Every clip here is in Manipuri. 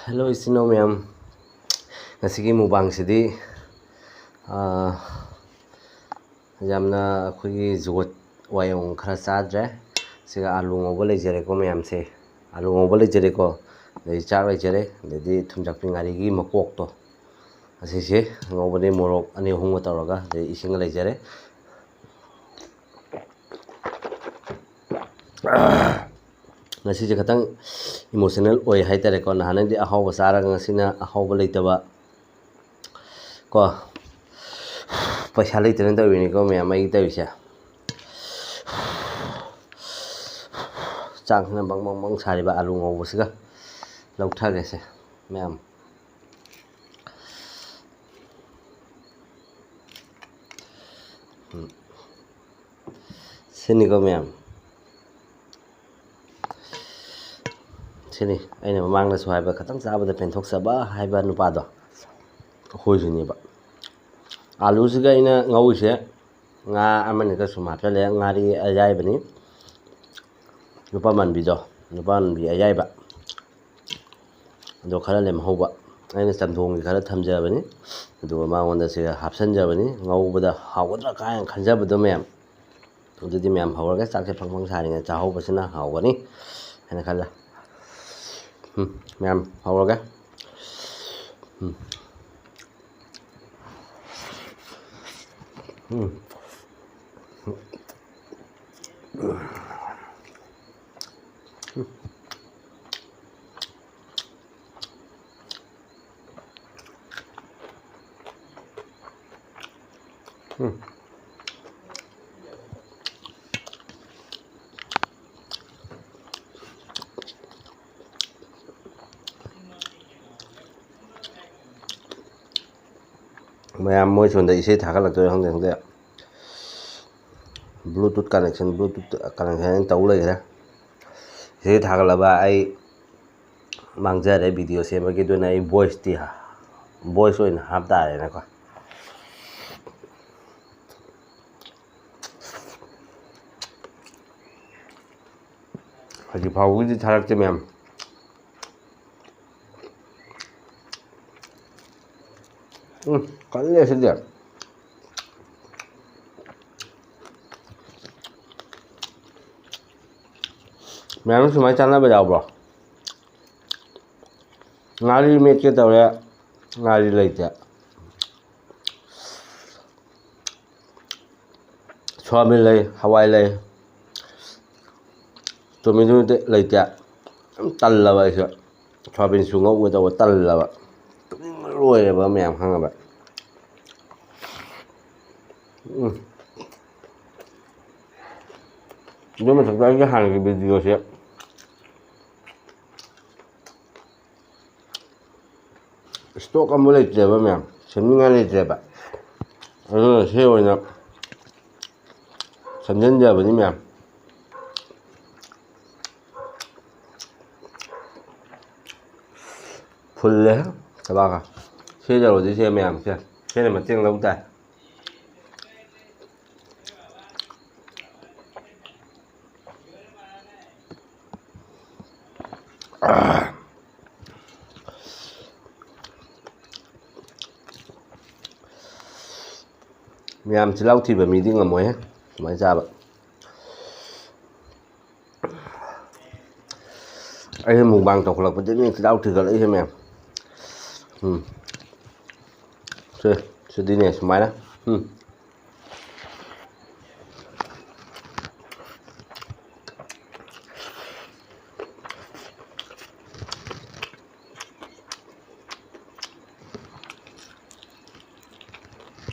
ꯍꯦꯜꯂꯣ ꯏꯆꯤꯟꯅꯥꯎ ꯃꯌꯥꯝ, ꯉꯁꯤꯒꯤ ꯃꯨꯛꯕꯥꯡꯁꯤꯗꯤ ꯌꯥꯝꯅ ꯑꯩꯈꯣꯏꯒꯤ ꯖꯨꯒꯣꯠ ꯋꯥꯌꯣꯡ ꯈꯔ ꯆꯥꯗ꯭ꯔꯦ. ꯁꯤꯒ ꯑꯥꯂꯨ ꯉꯧꯕ ꯂꯩꯖꯔꯦꯀꯣ ꯃꯌꯥꯝꯁꯦ, ꯑꯥꯂꯨ ꯉꯧꯕ ꯂꯩꯖꯔꯦꯀꯣ, ꯑꯗꯩ ꯆꯥꯛ ꯂꯩꯖꯔꯦ, ꯑꯗꯩꯗꯤ ꯊꯨꯝꯖꯥꯛꯄꯤ ꯉꯥꯔꯤꯒꯤ ꯃꯀꯣꯛꯇꯣ ꯑꯁꯤꯁꯦ ꯉꯧꯕꯅꯦ, ꯃꯣꯔꯣꯛ ꯑꯅꯤ ꯑꯍꯨꯝꯒ ꯇꯧꯔꯒ, ꯑꯗꯩ ꯏꯁꯤꯡꯒ ꯂꯩꯖꯔꯦ. ꯉꯁꯤꯁꯦ ꯈꯤꯇꯪ ꯏꯃꯣꯁꯅꯦꯜ ꯑꯣꯏ ꯍꯥꯏꯇꯥꯔꯦꯀꯣ. ꯅꯍꯥꯟꯗꯤ ꯑꯍꯥꯎꯕ ꯆꯥꯔꯒ ꯉꯁꯤꯅ ꯑꯍꯥꯎꯕ ꯂꯩꯇꯕ ꯀꯣ, ꯄꯩꯁꯥ ꯂꯩꯇꯅ ꯇꯧꯔꯤꯅꯤꯀꯣ ꯃꯌꯥꯝ ꯑꯩꯒꯤ ꯇꯧꯔꯤꯁꯦ. ꯆꯥꯛꯁꯤꯅ ꯕꯪ ꯕꯪ ꯕꯪ ꯁꯥꯔꯤꯕ ꯑꯥꯂꯨ ꯉꯧꯕꯁꯤꯒ ꯂꯧꯊꯒꯦꯁꯦ ꯃꯌꯥꯝ. ꯁꯤꯅꯤꯀꯣ ꯃꯌꯥꯝ, ꯁꯤꯅꯤ ꯑꯩꯅ ꯃꯃꯥꯡꯗꯁꯨ ꯍꯥꯏꯕ, ꯈꯤꯇꯪ ꯆꯥꯕꯗ ꯄꯦꯟꯊꯣꯛꯆꯕ ꯍꯥꯏꯕ ꯅꯨꯄꯥꯗꯣ ꯑꯩꯈꯣꯏꯁꯤꯅꯦꯕ. ꯑꯥꯂꯨꯁꯤꯒ ꯑꯩꯅ ꯉꯧꯔꯤꯁꯦ ꯉꯥ ꯑꯃꯅꯤꯒ ꯁꯨꯝ ꯍꯥꯞꯆꯜꯂꯦ. ꯉꯥꯔꯤ ꯑꯌꯥꯏꯕꯅꯤ, ꯅꯨꯄꯥ ꯃꯥꯟꯕꯤꯗꯣ, ꯅꯨꯄꯥ ꯃꯥꯟꯕꯤ ꯑꯌꯥꯏꯕ ꯑꯗꯣ ꯈꯔ ꯂꯦꯝꯍꯧꯕ ꯑꯩꯅ ꯆꯝꯊꯣꯡꯒꯤ ꯈꯔ ꯊꯝꯖꯕꯅꯤ, ꯑꯗꯨꯒ ꯃꯉꯣꯟꯗ ꯁꯤꯒ ꯍꯥꯞꯆꯟꯖꯕꯅꯤ. ꯉꯧꯕꯗ ꯍꯥꯎꯒꯗ꯭ꯔꯥ ꯀꯥꯏꯅ ꯈꯟꯖꯕꯗꯣ ꯃꯌꯥꯝ, ꯑꯗꯨꯗꯤ ꯃꯌꯥꯝ ꯍꯧꯔꯒ ꯆꯥꯛꯁꯦ ꯐꯪ ꯐꯪ ꯁꯥꯔꯤꯉꯩ ꯆꯥꯍꯧꯕꯁꯤꯅ ꯍꯥꯎꯒꯅꯤ ꯍꯥꯏꯅ ꯈꯜꯂꯦ. ꯃꯌꯥꯝ ꯍꯧꯔꯒꯦ. ꯃꯌꯥꯝ ꯃꯣꯏ ꯁꯣꯝꯗ ꯏꯁꯩ ꯊꯥꯒꯠꯂꯛꯇꯣꯏꯔꯥ ꯈꯪꯗꯦ. ꯕ꯭ꯂꯨꯇꯨꯠ ꯀꯅꯦꯛꯁꯟ ꯇꯧ ꯂꯩꯈ꯭ꯔꯦ. ꯏꯁꯩ ꯊꯥꯒꯠꯂꯕ ꯑꯩ ꯃꯥꯡꯖꯔꯦ ꯚꯤꯗꯤꯑꯣ ꯁꯦꯝꯕꯒꯤ. ꯑꯗꯨꯅ ꯑꯩ ꯚꯣꯏꯁ ꯑꯣꯏꯅ ꯍꯥꯞ ꯇꯥꯔꯦꯅꯀꯣ. ꯍꯧꯖꯤꯛ ꯐꯥꯎꯕꯒꯤꯗꯤ ꯊꯥꯔꯛꯇꯦ ꯃꯌꯥꯝ. ꯀꯜꯂꯦ ꯁꯤꯗꯤ. ꯃꯌꯥꯝ ꯁꯨꯃꯥꯏꯅ ꯆꯥꯟꯅꯕ ꯌꯥꯎꯕ꯭ꯔꯣ? ꯉꯥꯔꯤ ꯃꯦꯠꯀꯦ ꯇꯧꯔꯦ, ꯉꯥꯔꯤ ꯂꯩꯇꯦ. ꯁꯣꯌꯥꯕꯤꯟ ꯂꯩ, ꯍꯋꯥꯏ ꯂꯩ, ꯇꯣꯃꯦꯇꯣ ꯂꯩꯇꯦ. ꯌꯥꯝ ꯇꯜꯂꯕ ꯑꯩꯁꯨ. ꯁꯣꯌꯥꯕꯤꯟꯁꯨ ꯉꯧꯒꯦ ꯇꯧꯕ ꯇꯜꯂꯕ. ꯇꯨꯝꯅꯤꯡꯕ ꯂꯣꯏꯔꯦꯕ ꯃꯌꯥꯝ, ꯈꯪꯉꯕ. ꯑꯗꯨ ꯃꯊꯛꯇ ꯑꯩꯒꯤ ꯍꯥꯟꯅꯒꯤ ꯚꯤꯗꯤꯑꯣꯁꯦ ꯏꯁꯇꯣꯛ ꯑꯃ ꯂꯩꯇ꯭ꯔꯦꯕ ꯃꯌꯥꯝ, ꯁꯦꯝꯅꯤꯡꯉꯥꯏ ꯂꯩꯇ꯭ꯔꯦꯕ. ꯑꯗꯨꯅ ꯁꯤ ꯑꯣꯏꯅ ꯁꯦꯝꯖꯤꯟꯖꯕꯅꯤ ꯃꯌꯥꯝ. ꯐꯨꯜꯂꯦ ꯊꯕꯥꯛꯀ. ꯁꯤ ꯌꯧꯔꯗꯤ ꯁꯦ ꯃꯌꯥꯝꯁꯦ, ꯁꯤꯅ ꯃꯇꯦꯡ ꯂꯧ ꯇꯥꯏ. ꯃꯌꯥꯝ ꯆꯤꯜꯍꯥꯎ ꯊꯤꯕ ꯃꯤꯗꯤ ꯉꯝꯃꯣꯏꯍꯦ ꯁꯨꯃꯥꯏꯅ ꯆꯥꯕ. ꯑꯩꯁꯦ ꯃꯨꯛꯕꯥꯡ ꯇꯧꯈꯠꯂꯛꯄꯗꯒꯤ ꯆꯤꯜꯍꯥꯎ ꯊꯤꯒꯠꯂꯛꯏꯁꯦ ꯃꯌꯥꯝ. ꯁꯤꯗꯤꯅꯦ ꯁꯨꯃꯥꯏꯅ.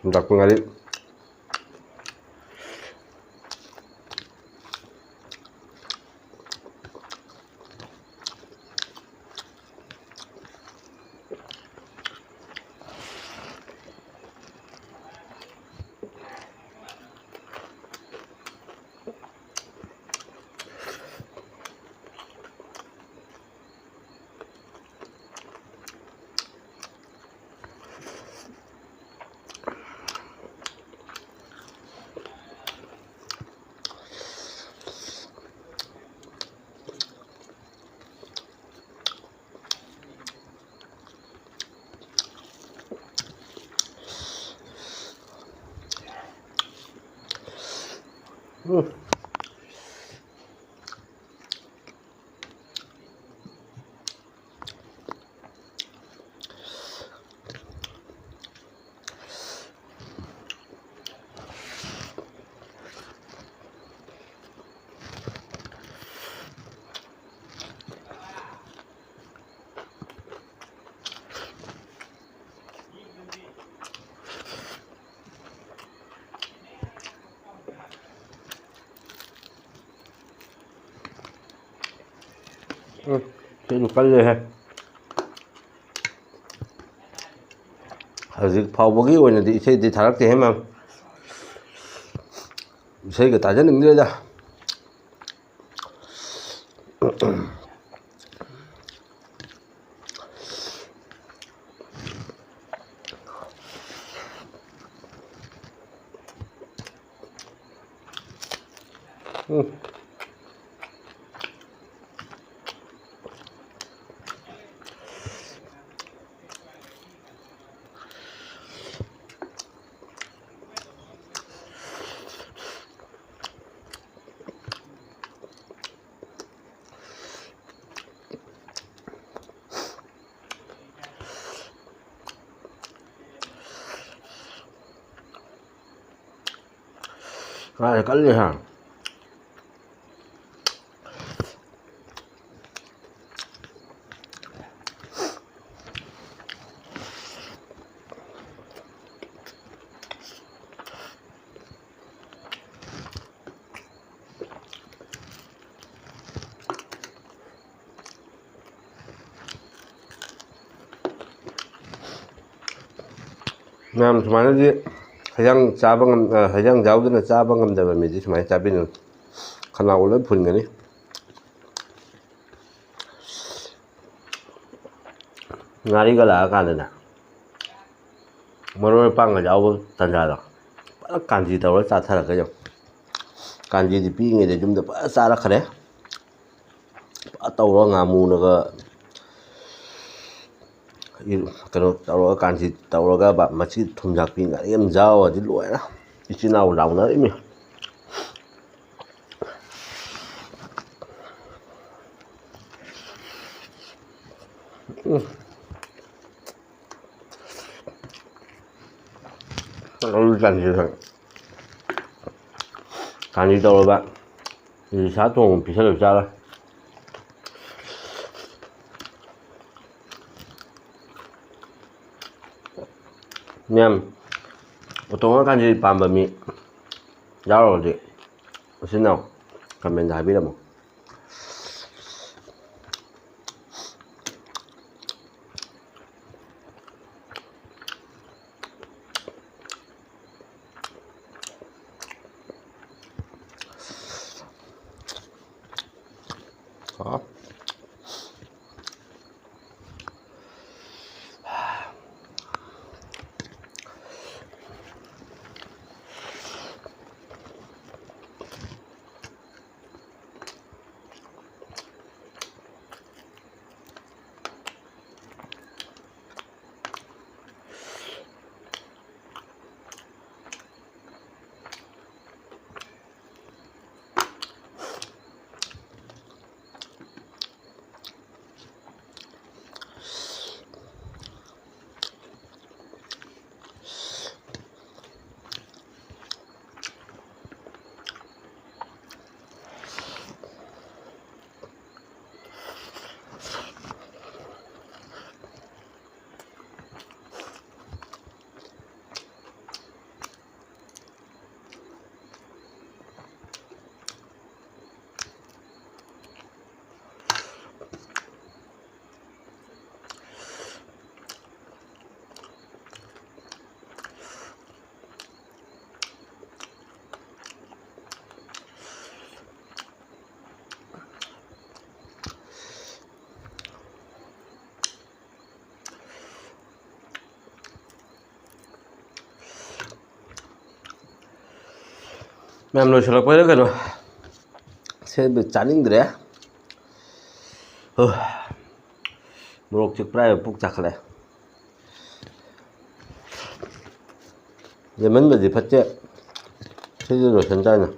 ꯊꯨꯝꯌꯥꯛꯄꯤ ꯉꯥꯔꯤ. ꯁꯤꯁꯨ ꯀꯜꯂꯦꯍꯦ ꯍꯧꯖꯤꯛ ꯐꯥꯎꯕꯒꯤ ꯑꯣꯏꯅꯗꯤ ꯏꯁꯩꯗꯤ ꯊꯥꯔꯛꯇꯦꯍꯦ ꯃꯌꯥꯝ 이세이가 다자는 거다. 아, 깔리야. ꯃꯌꯥꯝ ꯁꯨꯃꯥꯏꯅꯗꯤ ꯍꯩꯖꯥꯡ ꯆꯥꯕ ꯍꯩꯖꯥꯡ ꯌꯥꯎꯗꯅ ꯆꯥꯕ ꯉꯝꯗꯕ ꯃꯤꯗꯤ ꯁꯨꯃꯥꯏꯅ ꯆꯥꯕꯤꯅꯨ. ꯈꯅꯥꯎ ꯂꯣꯏ ꯐꯨꯟꯒꯅꯤ. ꯉꯥꯔꯤꯒ ꯂꯥꯛꯑꯀꯥꯟꯗꯅꯦ ꯃꯔꯣꯏ ꯃꯄꯥꯡꯒ ꯌꯥꯎꯕ ꯇꯟꯖꯥꯗꯣ ꯐꯖꯅ ꯀꯥꯟꯆꯤ ꯇꯧꯔꯒ ꯆꯥꯊꯔꯒ ꯌꯦꯡꯉꯨ. ꯀꯥꯟꯆꯤꯗꯤ ꯄꯤꯛꯏꯉꯩꯗ ꯌꯨꯝꯗ ꯐꯖꯅ ꯆꯥꯔꯛꯈ꯭ꯔꯦ. ꯐꯖꯅ ꯇꯧꯔꯒ ꯉꯥꯃꯨꯅꯒ ꯀꯩꯅꯣ ꯇꯧꯔꯒ ꯀꯥꯟꯆꯤ ꯇꯧꯔꯒ ꯃꯆꯤ ꯊꯨꯝꯌꯥꯛꯄꯤ ꯉꯥꯔꯤ ꯑꯃ ꯌꯥꯎꯔꯗꯤ ꯂꯣꯏꯔꯦ. ꯏꯆꯤꯜ ꯏꯅꯥꯎ ꯂꯥꯎꯅꯔꯤꯃꯤ. ꯀꯥꯟꯆꯤ ꯇꯧꯔꯒ ꯁꯥ ꯊꯣꯡꯕ ꯄꯤꯁꯜꯂ ꯆꯥꯔꯣꯏ. ꯃꯌꯥꯝ ꯎꯇꯣꯡꯒ ꯀꯥꯟꯆꯤ ꯄꯥꯝꯕ ꯃꯤ ꯌꯥꯎꯔꯒꯗꯤ ꯏꯆꯤꯟ ꯏꯅꯥꯎ ꯀꯃꯦꯟꯗ ꯍꯥꯏꯕꯤꯔꯝꯃꯨ. ꯃꯌꯥꯝ ꯂꯣꯏꯁꯤꯜꯂꯛꯄꯩꯔ ꯀꯩꯅꯣ ꯁꯦꯝꯕ ꯆꯥꯅꯤꯡꯗ꯭ꯔꯦ. ꯃꯣꯔꯣꯛ ꯆꯤꯛꯄ꯭ꯔꯥ ꯍꯥꯏꯕ ꯄꯨꯛ ꯆꯥꯈꯠꯂꯦ. ꯂꯦꯃꯟꯕꯗꯤ ꯐꯠꯇꯦ. ꯁꯤꯗꯤ ꯂꯣꯏꯁꯟ ꯇꯥꯏꯅ.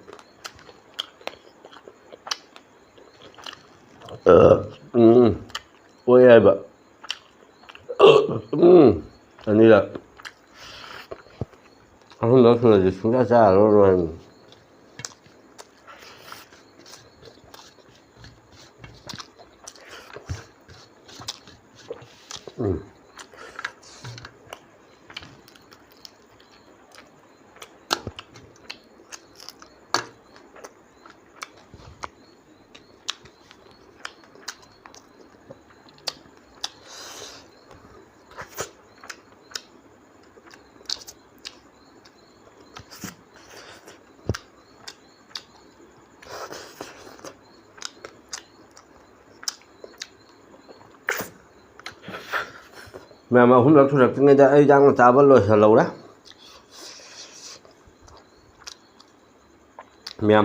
ꯑꯣꯏ ꯍꯥꯏꯕ ꯑꯅꯤꯔꯛ ꯑꯍꯨꯝꯂꯛ ꯁꯨꯔꯗꯤ ꯁꯨꯡꯆꯥ ꯆꯥꯔꯔꯣꯏ mẹ mà không được thu được ngay đây đang là ta vẫn lôi lâu đó mẹ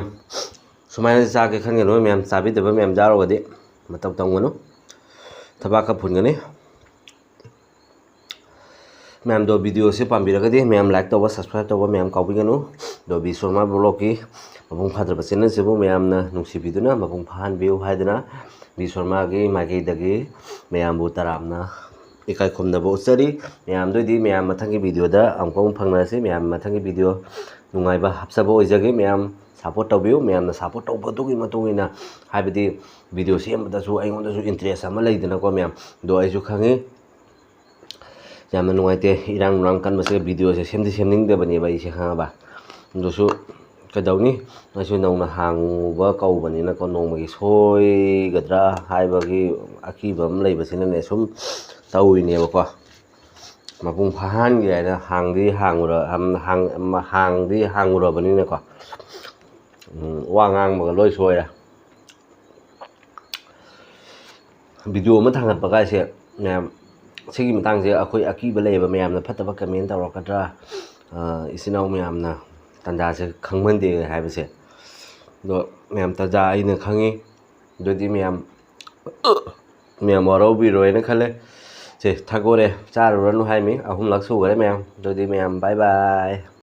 số mai ra cái khăn cái nỗi mẹ sao biết được với mẹ ra rồi đấy mà tông tông của nó thà ba cặp phun cái này mẹ do video sẽ làm việc cái đi mẹ like tao và subscribe tao và mẹ copy cái nó do bị số mai blog kì mà cũng phát được channel sẽ bố mẹ na nung si video na mà cũng phan view hay đó bị số mai cái mai cái đấy mẹ bố ta làm na ikai khomna bo sari meyam doi di meyam mathang ki video da amko phangna se meyam mathang ki video nungai ba hapsa bo ojage meyam support tawbiu meyam na support tawba du gi matungina haibadi video sem da su aingon da su interest ama leidana ko meyam do ai su khangi yamna nungai te irang rang kan mase video se semdi semning de bani ba ise khanga ba do su kadawni na su nong na hang ba kau bani na ko nong magi soi gadra haibagi akibam leiba sina ne sum tàu này bao mà vùng phan vậy là hàng đi hàng rồi hàng đi hàng rồi bên này quoi qua ngang mà lôi xuôi à video mất thằng hạt bạc sẽ nè khi mà tăng sẽ akhoi aki bele ba meyam na phataba comment tawra kadra isinau meyam na tanda se khangman de hai ba se do meyam taja ai na khangi do di meyam waro bi roi na khale che thagore cha ro nu hai mi ahum lak su gare meyam do di meyam bye bye